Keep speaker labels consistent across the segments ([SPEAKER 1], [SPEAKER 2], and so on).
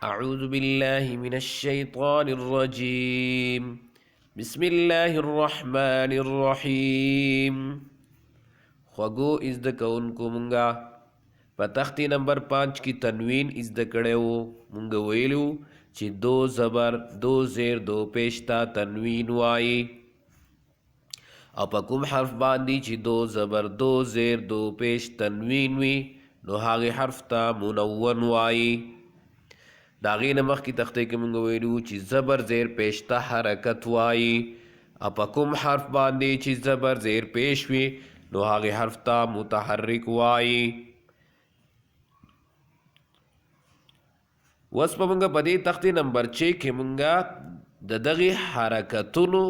[SPEAKER 1] أعوذ بالله من الشيطان الرجيم بسم الله الرحمن الرحيم خوگو ازد کونکو منگا پتختی نمبر 5 کی تنوین ازد کڑیو منگا ویلو چی دو زبر دو زیر دو پیشتا تنوین وائی او پا کم حرف باندی چی دو زبر دو زیر دو پیش تنوین وی نو هاگی حرف تا منون وائی داغی نمخ کی تختے کے منگو ویلو چی زبر زیر پیشتا حرکت وائی اپا کم حرف باندی چی زبر زیر پیش وی نو هاگی حرف تا متحرک وائی وس پا منگا پدی تختی نمبر 6 کے منگا دا دغی حرکتونو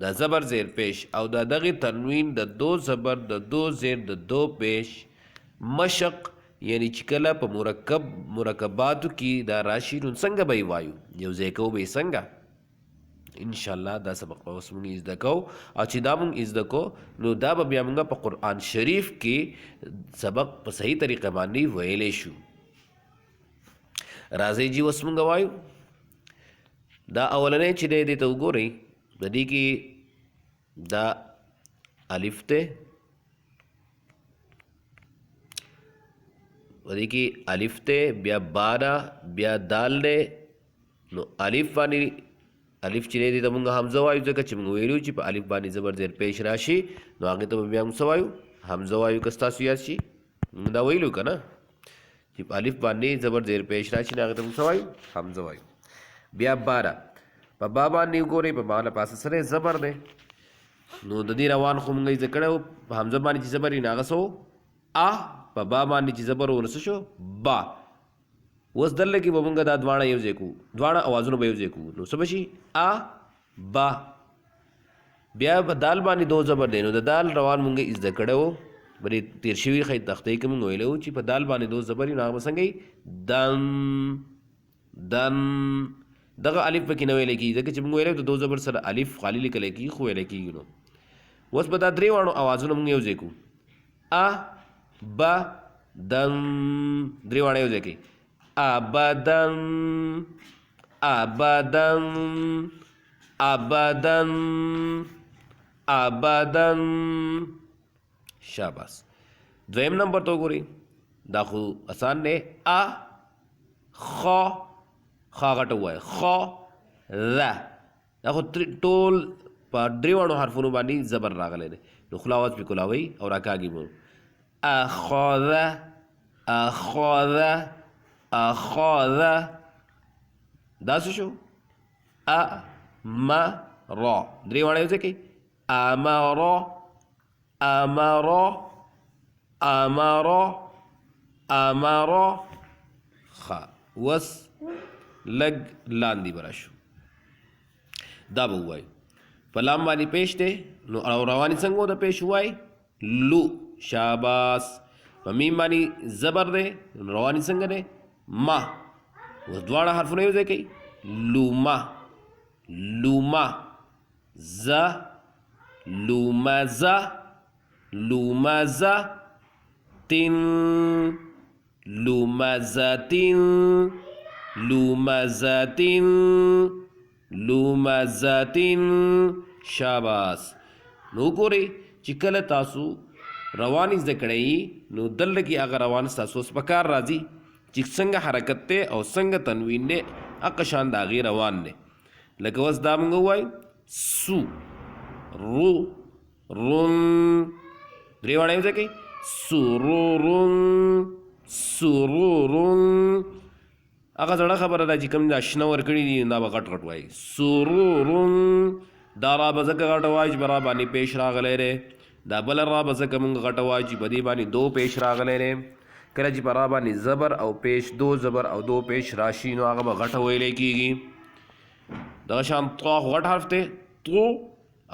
[SPEAKER 1] دا زبر زیر پیش او دا دغی تنوین دا دو زبر دا دو زیر دا دو پیش مشق یعنی چکلا پا مرکباتو کی دا راشی نون سنگا بای وایو یو زیکو بای سنگا انشاءاللہ دا سبق پا وس منگی ازدکو او چی دا منگ ازدکو نو دا با بیا منگا پا قرآن شریف کی سبق پا صحیح طریقہ مانی ویلے شو رازی جی وس منگا وایو دا اولنے چی دے دیتا گو رئی دا دی کی دا الف تے ودی کی الف تے بیا بانا بیا دال دے نو الف بانی الف چی دی تا منگا حمزہ وایو زکا چی منگا ویلو چی پا الف بانی زبر زیر پیش راشی نو آگے تا بیا منگا وایو حمزہ وایو کستاسو یاد شی دا ویلو کنا چی پا الف بانی زبر زیر پیش راشی نو آگے تا منگا وایو حمزہ وایو بیا بارا پا با بانی گو رئی پا بانا پاس سرے زبر دے نو دا دی روان خو منگا ذکڑے ہو پا حمزہ بانی چی زبری ناغسو آ پا با بانی چی زبر ہو نسو شو با وس دل لکی با منگا دا دوانا یوزے کو دوانا آوازونو با یوزے کو نو سبشی آ با بیا با دال بانی دو زبر دے نو دا دال روان منگا از دکڑے ہو بلی تیرشوی خیل تختے که منگا ویلے ہو چی پا دال بانی دو زبری ناغ مسنگی دن دن دغه الف پکې نه ویل کېږي ځکه چې موږ ویلی د دو زبر سره الف خالی لیکلی کېږي خو ویلی کېږي نو اوس به دا درې واړو اوازونه موږ یو ځای کړو ا ب دن درې واړه یو ځای کوي ابدن ابدن ابدن ابدن شاباس دویم نمبر ته وګورئ دا خو آسان دی ا خ خا غټه وای خا ذا دا خو ټول په دریوانو حرفونو باندې زبر راغلی دی نو خوله اواز پې کولاوئ او راکاږي مو اخذ اخذ اخذ دا څه شو امر درې واړه یو ځای کوي امر امر امر امر خ وس لگ لاندی براشو دا به وای په لام باندې پیش دی نو رواني څنګه د پیش وای لو شاباس په میم باندې زبر دی رواني څنګه دی ما اوس دواړه حرفونه یو ځای کوي لوما لوما ز لومزه لومزه تن لومزتن لومزتن لومزتن شاباس نو ګورئ چې کله تاسو رواني زده کړئ نو دلته کې هغه روان ستاسو اوس په کار راځي چې څنګه حرکت دی او څنګه تنوین دی هغه شان د هغې روان دی لکه اوس دا موږ ووایو سو رو رون درې واړه یو ځای کوي سرورون سرورون هغه زړه خبره ده چې کوم دا شنه ورکړي دي دا به غټ غټ وایي سرورون دا را به ځکه غټه وایي چې به را باندې پیش راغلی دی دا بله را به ځکه مونږ غټه وایي چې په دې باندې دو پیش راغلی دی کله چې په را باندې زبر او پیش دو زبر او دو پیش راشي نو هغه به غټه ویلی کېږي دغه شان طا خو غټ حرف دی طو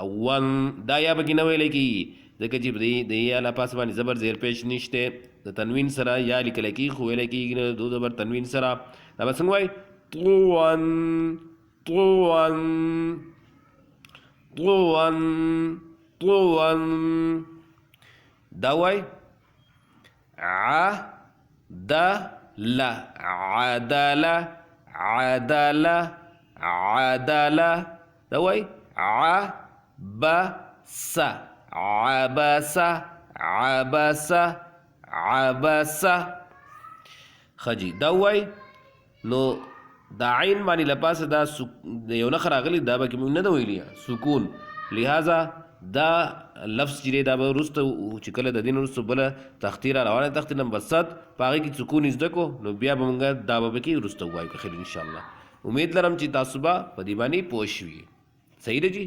[SPEAKER 1] او ون دا یا پکې نه ویلی کېږي ځکه چې د یا له پاسه باندې زبر زیر پیش نشته د تنوین سره یا لیکلی کېږي خو ویلی کېږي نه دو زبر تنوین سره دا به څنګه وایي طوون طوون طوون طوون دا وای ع د لا عدل عدل عدل دا وای عبس عبس عبس عبس خجی دا وای نو دا عین باندې لپاسه دا یو نخ راغلی دا به کې موږ نه دا ویلی سکون لہذا دا لفظ چې دا به وروسته چې کله د دین وروسته بله تختې را روانه تختې نمبر 7 په هغې کې سکون زده کو نو بیا به موږ دا به پکې وروسته ووایو که خیر انشاءالله امید لرم چې تاسو به په دې باندې پوه شوي صحیح ده جي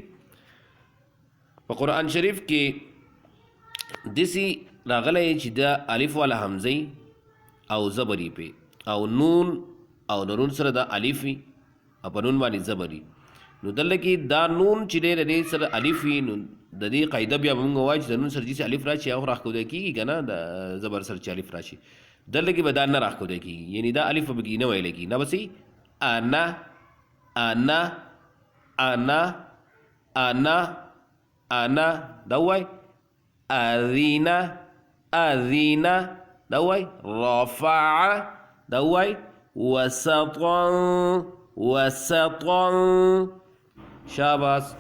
[SPEAKER 1] په قرآن شریف کې داسې راغلی چې دا الف والا حمزه او زبري پې او نون او نون سره دا الف وي او په نون باندې زبري نو دلته کې دا نون چې دی د دې سره الف وي نو د دې قاعده بیا به موږ وایو چې د نون سره چې الف راشي هغه راښکولی کېږي که نه د زبر سره چې الف راشي دلته کې به دا نه راښکولی کېږي یعنې دا الف به کې نه ویلی کېږي نه به صحیح انا انا انا انا انا دا ووایي اذینا اذینا دا ووایي رفع دا ووایي وسطا وسطا شاباس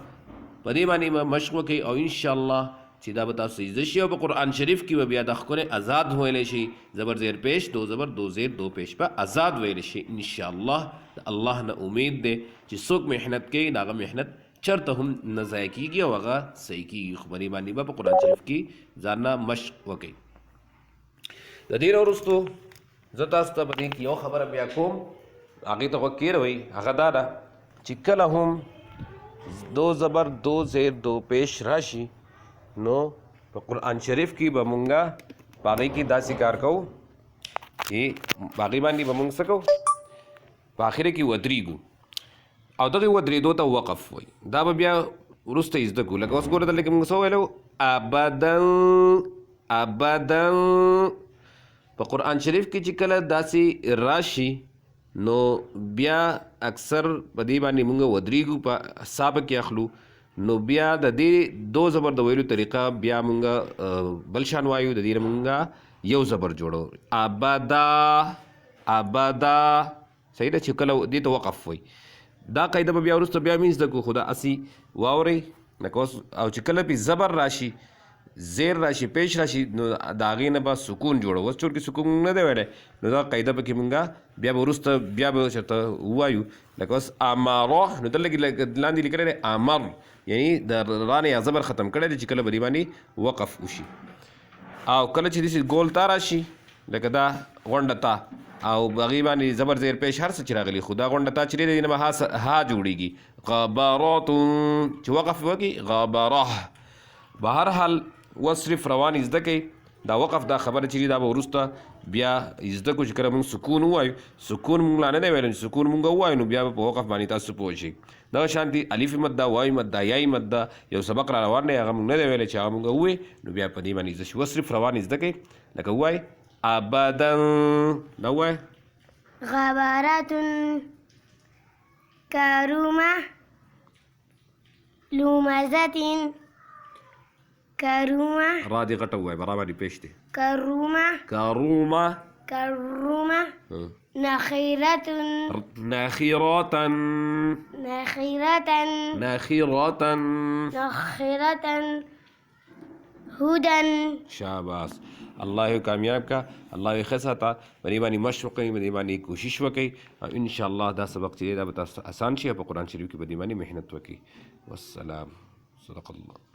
[SPEAKER 1] په دې باندې مشق وکړئ او انشاءالله چې دا به تاسو زده شي او په قرآن شریف کې به بیا د ښکلی آزاد ویلی شي زبر زیر پیش دو زبر دو زیر دو پیش به آزاد ویلی شي انشاءالله د الله نه امید دی چې څوک محنت کوي د هغه محنت چرته هم نه ضایع کېږي او هغه صحیح کېږي خو په دې باندې به په قرآن شریف کې ځان نه مشق وکړئ د دې نه وروستو زه تاسو ته په دې کې یو خبره بیا کوم هغې ته غوږ کېروئ هغه دا ده چې کله هم دو زبر دو زیر دو پیش راشي نو په قرآن شریف کې به مونږه په هغې کې داسې کار کوو چې په هغې باندې به مونږ څه کوو په آخره کې ودرېږو او دغې ودرېدو ته وقف وایي دا به بیا وروسته یې زده کړو لکه اوس ګوره دلته کې مونږ څه وویلو ابدن ابدن په قرآن شریف کې چې کله داسې راشي نو بیا اکثر په دې باندې مونږ ودرېږو په حساب کې اخلو نو بیا د دې دو زبر د ویلو طریقه بیا مونږ بل شان وایو د دې نه مونږ یو زبر جوړو ابدا ابدا صحیح ده چې کله دې ته وقف وایي دا قاعده به بیا وروسته بیا مې زده کړو خو دا هسې واورئ لکه اوس او چې کله پې زبر راشي زیر راشي پیش راشي نو د هغې نه به سکون جوړو اوس چونکې سکون نه دی ویلی نو دا قاعده پکې مونږ بیا به وروسته بیا به چېرته ووایو لکه اوس اماره نو دلته کې لاندې لیکلی دی امر یعنی د را نه یا زبر ختم کړی دی چې کله به دې باندې وقف وشي او کله چې داسې ګول تا راشي لکه دا غونډه تا او هغې باندې زبر زیر پیش هر څه چې راغلي خو دا غونډه تا چې دی نه به ها جوړېږي غبرات چې وقف وکړي غبره به هر حال وصرف روان زده کوي دا وقف دا خبره چې دا به وروسته بیا زده کړو چې کله مونږ سکون ووایو سکون مونږ لا نه دی ویلی سکون مونږ ووایو نو بیا به په وقف باندې تاسو پوه شئ دغه شانتي الف مد ده واوي مد ده یایي مد ده یو سبق را روان دی هغه مونږ نه دی ویلی چې هغه مونږ ووایو نو بیا په دې باندې زده شي وصرف روان زده کوي لکه ووایي ابدا دا ووایي
[SPEAKER 2] غبرة كرمة لمزة كرومة
[SPEAKER 1] را دې غټه ووایي برابر دې پیش دی
[SPEAKER 2] كرومة
[SPEAKER 1] کرومه
[SPEAKER 2] كرومة نخيرة
[SPEAKER 1] ناخرة
[SPEAKER 2] نخيرة
[SPEAKER 1] ناخرة
[SPEAKER 2] نخيرة هدى
[SPEAKER 1] شاباس الله کامیاب کا الله یې ښه ساته په دې باندې مشق وکړئ په دې باندې کوشش وکړئ او انشاءالله دا سبق چې دی دا به تاسو آسان شي او په قرآن شریف کې په دې باندې محنت وکړئ والسلام صدق الله